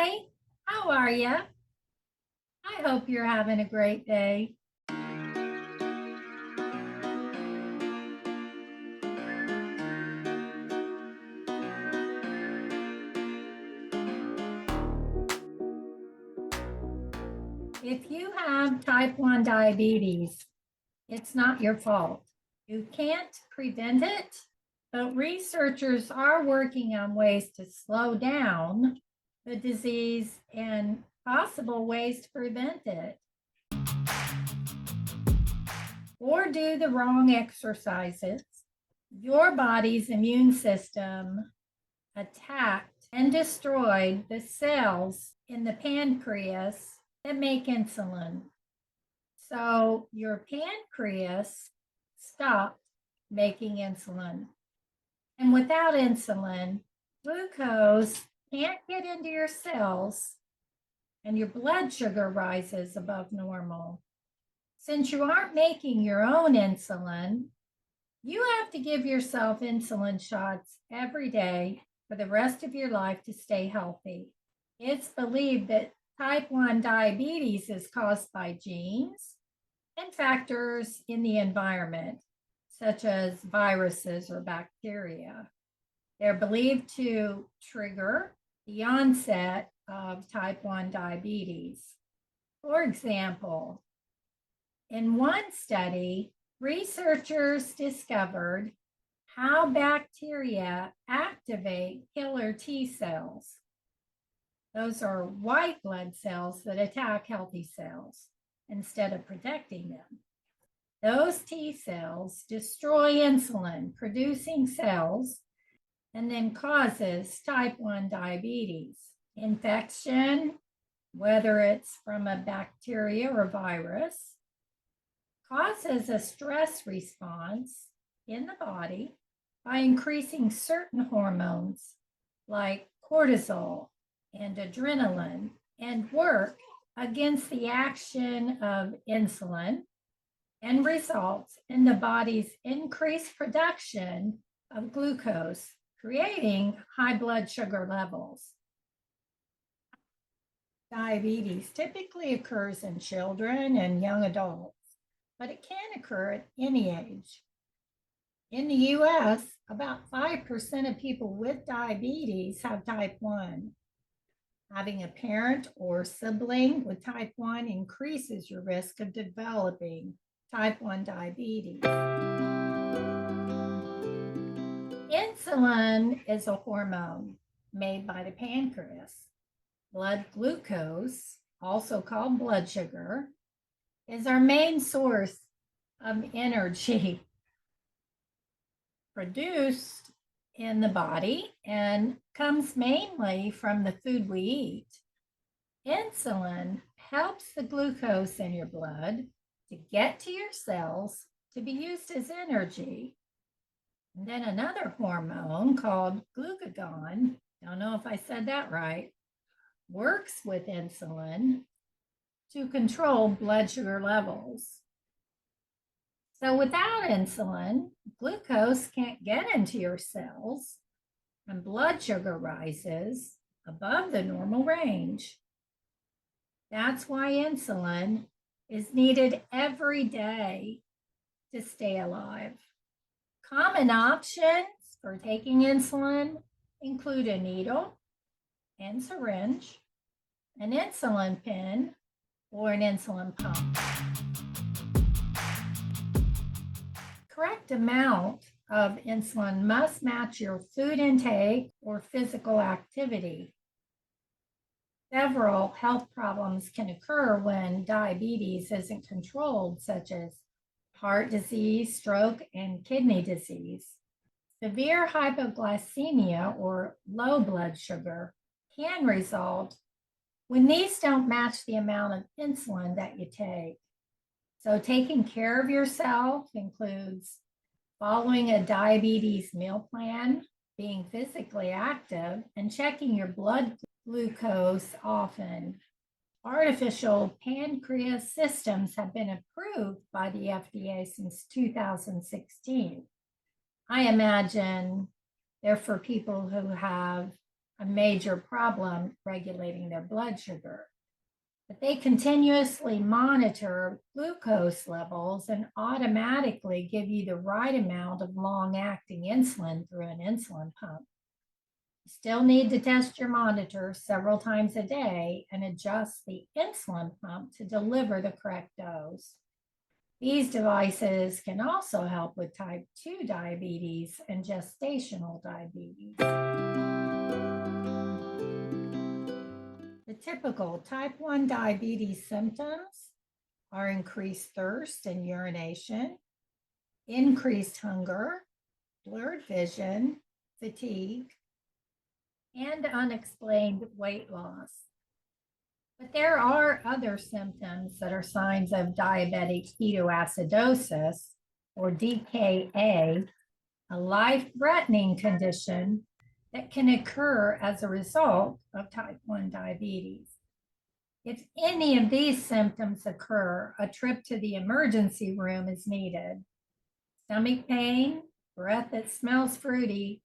Hi, how are you? I hope you're having a great day. If you have type 1 diabetes, it's not your fault. You can't prevent it, but researchers are working on ways to slow down the disease and possible ways to prevent it. Or do the wrong exercises. Your body's immune system attacked and destroyed the cells in the pancreas that make insulin. So your pancreas stopped making insulin. And without insulin, glucose can't get into your cells and your blood sugar rises above normal. Since you aren't making your own insulin, you have to give yourself insulin shots every day for the rest of your life to stay healthy. It's believed that type 1 diabetes is caused by genes and factors in the environment, such as viruses or bacteria. They're believed to trigger the onset of type 1 diabetes. For example, in one study, researchers discovered how bacteria activate killer T cells. Those are white blood cells that attack healthy cells instead of protecting them. Those T cells destroy insulin producing cells and then causes type 1 diabetes. Infection, whether it's from a bacteria or virus, causes a stress response in the body by increasing certain hormones like cortisol and adrenaline and work against the action of insulin and results in the body's increased production of glucose, creating high blood sugar levels. Diabetes typically occurs in children and young adults, but it can occur at any age. In the US, about 5% of people with diabetes have type 1. Having a parent or sibling with type 1 increases your risk of developing type 1 diabetes. Insulin is a hormone made by the pancreas. Blood glucose, also called blood sugar, is our main source of energy produced in the body and comes mainly from the food we eat. Insulin helps the glucose in your blood to get to your cells to be used as energy. And then another hormone called glucagon, don't know if I said that right, works with insulin to control blood sugar levels. So without insulin, glucose can't get into your cells and blood sugar rises above the normal range. That's why insulin is needed every day to stay alive. Common options for taking insulin include a needle and syringe, an insulin pen, or an insulin pump. Correct amount of insulin must match your food intake or physical activity. Several health problems can occur when diabetes isn't controlled, such as heart disease, stroke, and kidney disease. Severe hypoglycemia or low blood sugar can result when these don't match the amount of insulin that you take. So taking care of yourself includes following a diabetes meal plan, being physically active, and checking your blood glucose often. Artificial pancreas systems have been approved by the FDA since 2016. I imagine they're for people who have a major problem regulating their blood sugar. But they continuously monitor glucose levels and automatically give you the right amount of long-acting insulin through an insulin pump. You still need to test your monitor several times a day and adjust the insulin pump to deliver the correct dose. These devices can also help with type 2 diabetes and gestational diabetes. The typical type 1 diabetes symptoms are increased thirst and urination, increased hunger, blurred vision, fatigue, and unexplained weight loss. But there are other symptoms that are signs of diabetic ketoacidosis, or DKA, a life-threatening condition that can occur as a result of type 1 diabetes. If any of these symptoms occur, a trip to the emergency room is needed. Stomach pain, breath that smells fruity,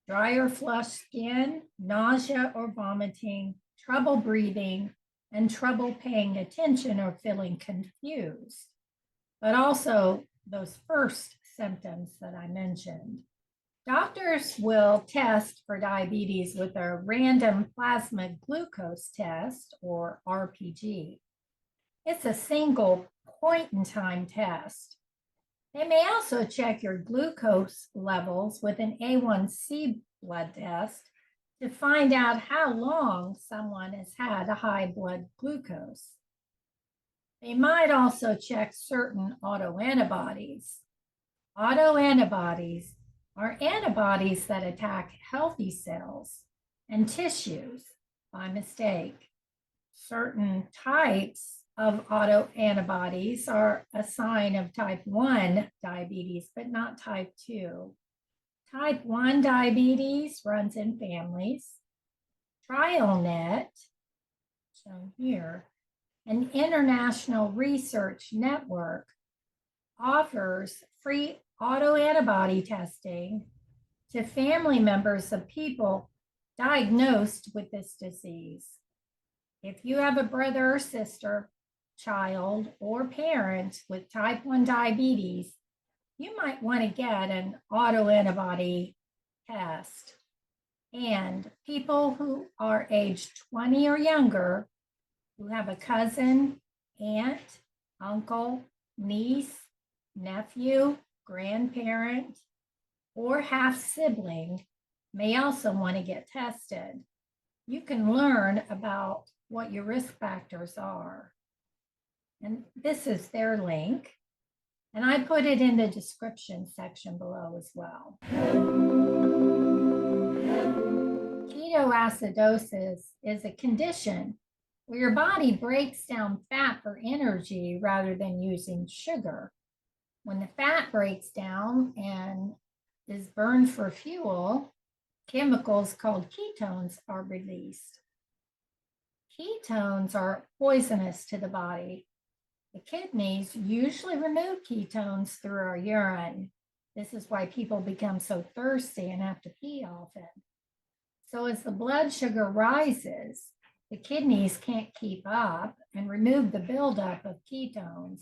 dry or flushed skin, nausea or vomiting, trouble breathing, and trouble paying attention or feeling confused, but also those first symptoms that I mentioned. Doctors will test for diabetes with a random plasma glucose test, or RPG. It's a single point-in-time test. They may also check your glucose levels with an A1C blood test to find out how long someone has had a high blood glucose. They might also check certain autoantibodies. Autoantibodies are antibodies that attack healthy cells and tissues by mistake. Certain types of autoantibodies are a sign of type 1 diabetes, but not type 2. Type 1 diabetes runs in families. TrialNet, shown here, an international research network, offers free autoantibody testing to family members of people diagnosed with this disease. If you have a brother or sister, child, or parent with type 1 diabetes, you might want to get an autoantibody test. And people who are aged 20 or younger, who have a cousin, aunt, uncle, niece, nephew, grandparent, or half-sibling may also want to get tested. You can learn about what your risk factors are. And this is their link. And I put it in the description section below as well. Ketoacidosis is a condition where your body breaks down fat for energy rather than using sugar. When the fat breaks down and is burned for fuel, chemicals called ketones are released. Ketones are poisonous to the body. The kidneys usually remove ketones through our urine. This is why people become so thirsty and have to pee often. So as the blood sugar rises, the kidneys can't keep up and remove the buildup of ketones,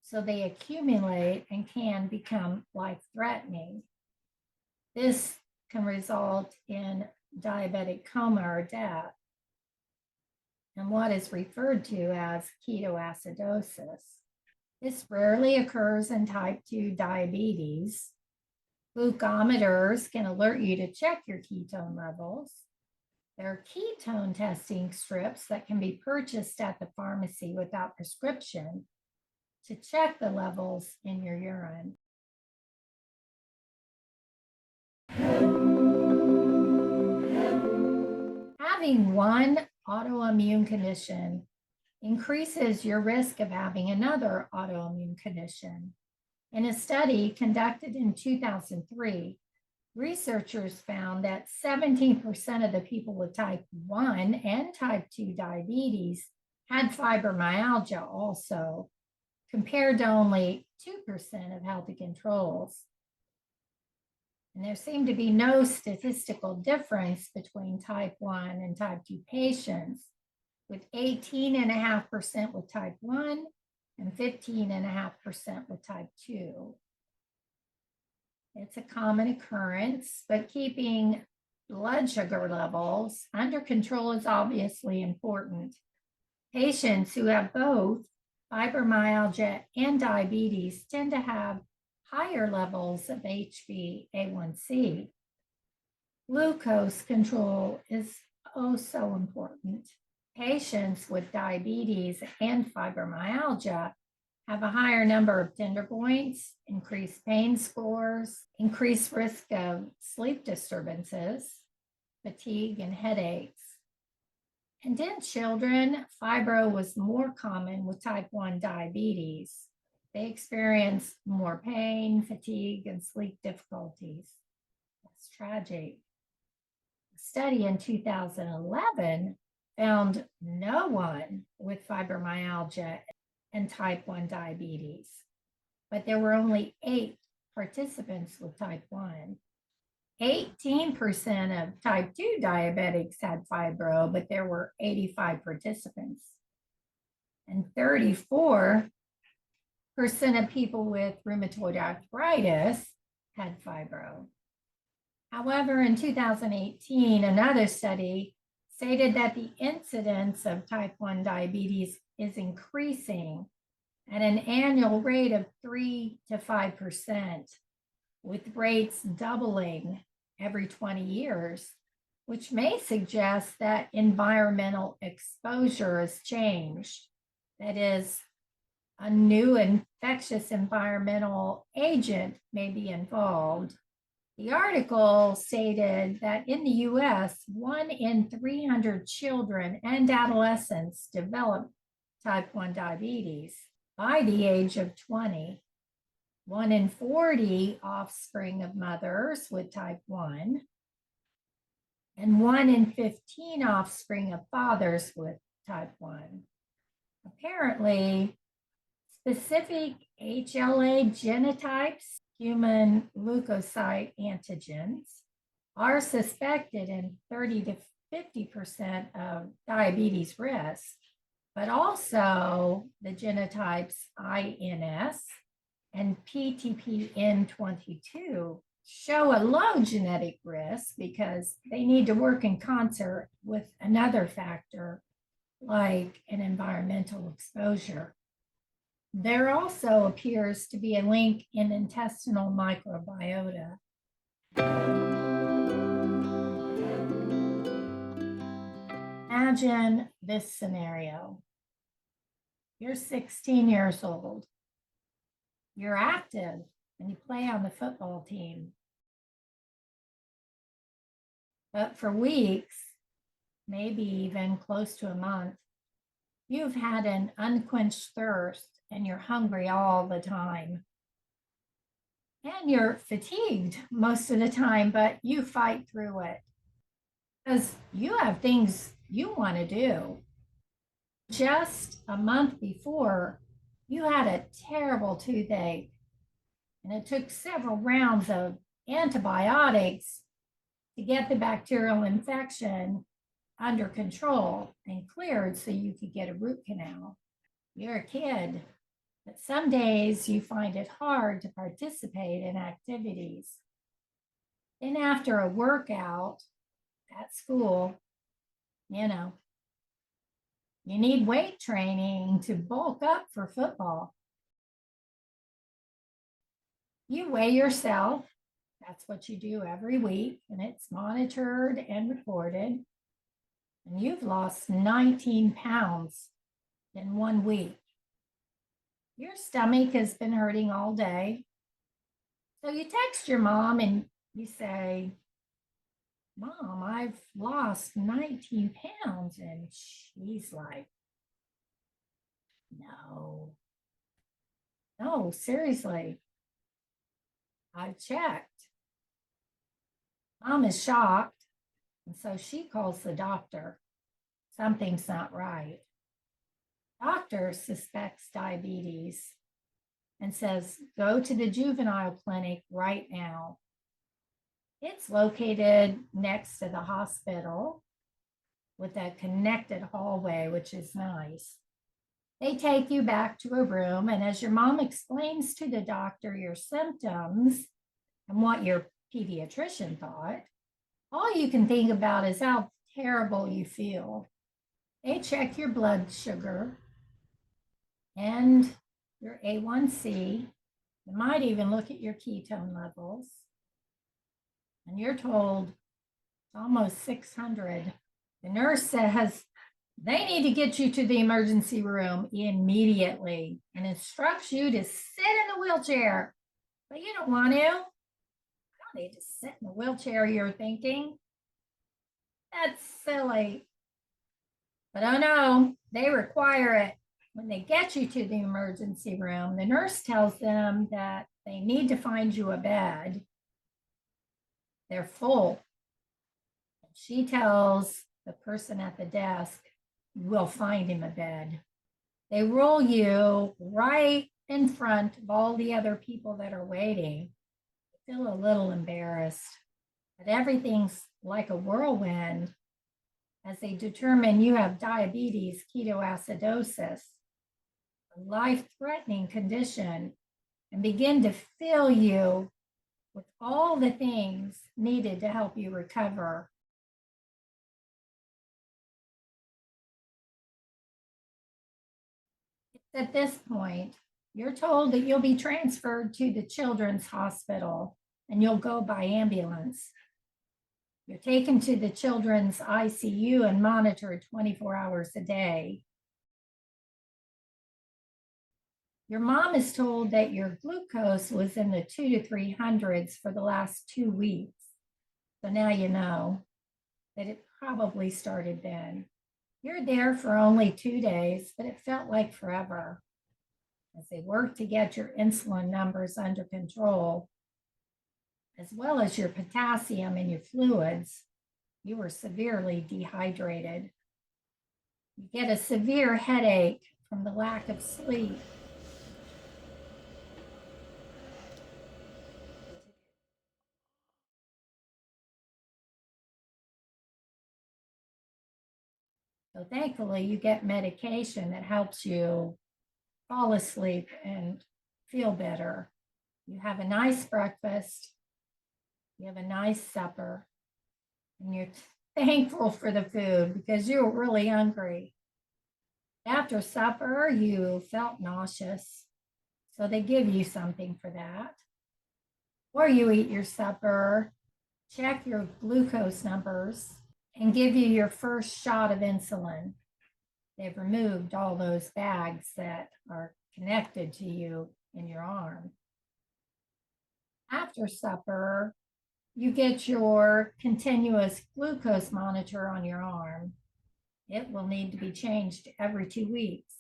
so they accumulate and can become life-threatening. This can result in diabetic coma or death, and what is referred to as ketoacidosis. This rarely occurs in type 2 diabetes. Glucometers can alert you to check your ketone levels. There are ketone testing strips that can be purchased at the pharmacy without prescription to check the levels in your urine. Having one autoimmune condition increases your risk of having another autoimmune condition. In a study conducted in 2003, researchers found that 17% of the people with type 1 and type 2 diabetes had fibromyalgia also, compared to only 2% of healthy controls. And there seemed to be no statistical difference between type 1 and type 2 patients, with 18.5% with type 1 and 15.5% with type 2. It's a common occurrence, but keeping blood sugar levels under control is obviously important. Patients who have both fibromyalgia and diabetes tend to have higher levels of HbA1c. Glucose control is oh so important. Patients with diabetes and fibromyalgia have a higher number of tender points, increased pain scores, increased risk of sleep disturbances, fatigue, and headaches. And in children, fibro was more common with type 1 diabetes. They experience more pain, fatigue, and sleep difficulties. That's tragic. A study in 2011 found no one with fibromyalgia and type 1 diabetes, but there were only 8 participants with type 1. 18% of type 2 diabetics had fibro, but there were 85 participants. And 34% of people with rheumatoid arthritis had fibro. However, in 2018, another study stated that the incidence of type 1 diabetes is increasing at an annual rate of 3 to 5%, with rates doubling every 20 years, which may suggest that environmental exposure has changed. That is, a new infectious environmental agent may be involved. The article stated that in the US, 1 in 300 children and adolescents develop type 1 diabetes by the age of 20. 1 in 40 offspring of mothers with type 1, and 1 in 15 offspring of fathers with type 1. Apparently, specific HLA genotypes, human leukocyte antigens, are suspected in 30 to 50% of diabetes risk, but also the genotypes INS and PTPN22 show a low genetic risk because they need to work in concert with another factor like an environmental exposure. There also appears to be a link in intestinal microbiota. Imagine this scenario. You're 16 years old. You're active and you play on the football team. But for weeks, maybe even close to a month, you've had an unquenched thirst and you're hungry all the time. And you're fatigued most of the time, but you fight through it because you have things you want to do. Just a month before, you had a terrible toothache, and it took several rounds of antibiotics to get the bacterial infection under control and cleared so you could get a root canal. You're a kid, but some days you find it hard to participate in activities. Then after a workout at school, you need weight training to bulk up for football. You weigh yourself. That's what you do every week, and it's monitored and recorded. And you've lost 19 pounds in 1 week. Your stomach has been hurting all day. So you text your mom and you say, "Mom, I've lost 19 pounds." And she's like, no, seriously. I've checked. Mom is shocked. And so she calls the doctor. Something's not right. Doctor suspects diabetes and says, "Go to the juvenile clinic right now." It's located next to the hospital with a connected hallway, which is nice. They take you back to a room, and as your mom explains to the doctor your symptoms and what your pediatrician thought, all you can think about is how terrible you feel. They check your blood sugar and your A1C. They might even look at your ketone levels. And you're told it's almost 600. The nurse says they need to get you to the emergency room immediately and instructs you to sit in the wheelchair. But you don't want to. I don't need to sit in the wheelchair, you're thinking. That's silly. But oh no, they require it. When they get you to the emergency room, the nurse tells them that they need to find you a bed. They're full. She tells the person at the desk, we'll find him a bed. They roll you right in front of all the other people that are waiting. I feel a little embarrassed, but everything's like a whirlwind as they determine you have diabetes, ketoacidosis, a life-threatening condition, and begin to fill you with all the things needed to help you recover. At this point, you're told that you'll be transferred to the children's hospital and you'll go by ambulance. You're taken to the children's ICU and monitored 24 hours a day. Your mom is told that your glucose was in the 200 to 300s for the last 2 weeks. So now you know that it probably started then. You're there for only 2 days, but it felt like forever. As they work to get your insulin numbers under control, as well as your potassium and your fluids, you were severely dehydrated. You get a severe headache from the lack of sleep. So thankfully, you get medication that helps you fall asleep and feel better. You have a nice breakfast. You have a nice supper. And you're thankful for the food because you were really hungry. After supper, you felt nauseous. So they give you something for that. Or you eat your supper, check your glucose numbers, and give you your first shot of insulin. They've removed all those bags that are connected to you in your arm. After supper, you get your continuous glucose monitor on your arm. It will need to be changed every 2 weeks.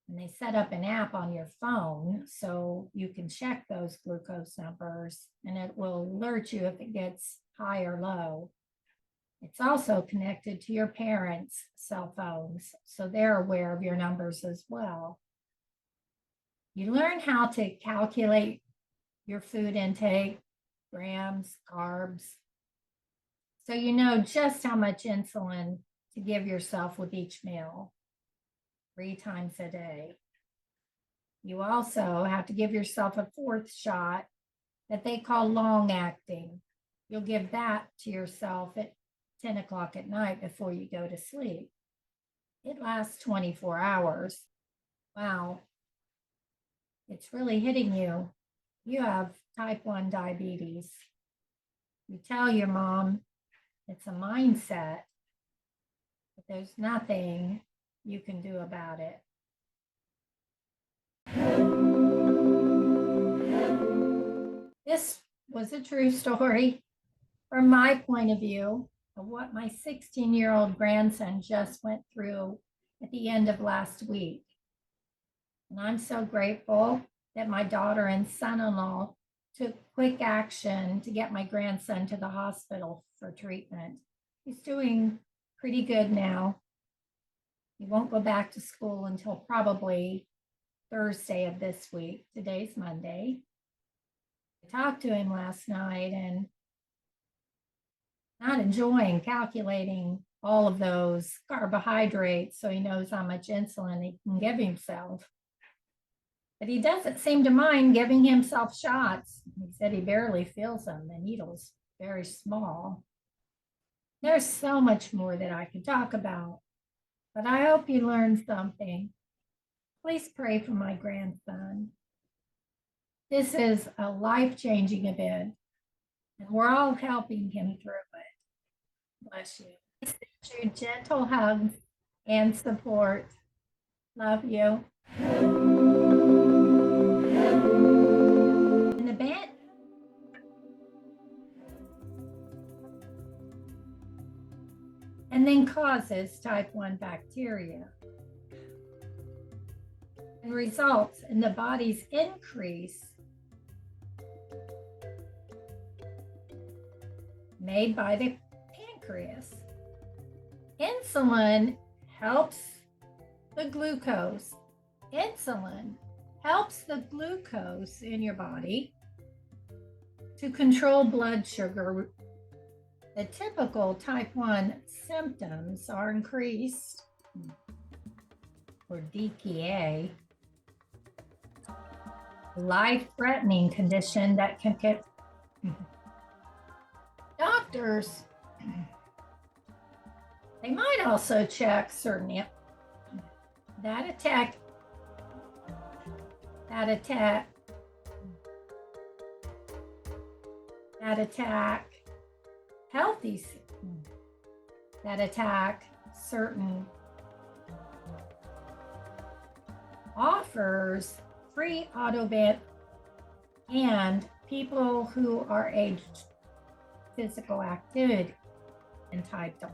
And they set up an app on your phone so you can check those glucose numbers and it will alert you if it gets high or low. It's also connected to your parents' cell phones, so they're aware of your numbers as well. You learn how to calculate your food intake, grams, carbs, so you know just how much insulin to give yourself with each meal, 3 times a day. You also have to give yourself a 4th shot that they call long acting. You'll give that to yourself at 10 o'clock at night before you go to sleep. It lasts 24 hours. Wow. It's really hitting you. You have type 1 diabetes. You tell your mom it's a mindset, but there's nothing you can do about it. This was a true story from my point of view of what my 16-year-old grandson just went through at the end of last week. And I'm so grateful that my daughter and son-in-law took quick action to get my grandson to the hospital for treatment. He's doing pretty good now. He won't go back to school until probably Thursday of this week. Today's Monday. I talked to him last night and not enjoying calculating all of those carbohydrates so he knows how much insulin he can give himself. But he doesn't seem to mind giving himself shots. He said he barely feels them. The needle's very small. There's so much more that I could talk about, but I hope you learned something. Please pray for my grandson. This is a life-changing event, and we're all helping him through it. Bless you. Please send you gentle hugs and support. Love you. In the bed. And then causes type 1 bacteria and results in the body's increase made by the pancreas. Insulin helps the glucose. Insulin helps the glucose in your body to control blood sugar. The typical type 1 symptoms are increased or DKA, life-threatening condition that can get doctors. They might also check certain that attack healthy, that attack certain offers free autobit and people who are aged physical activity entitled.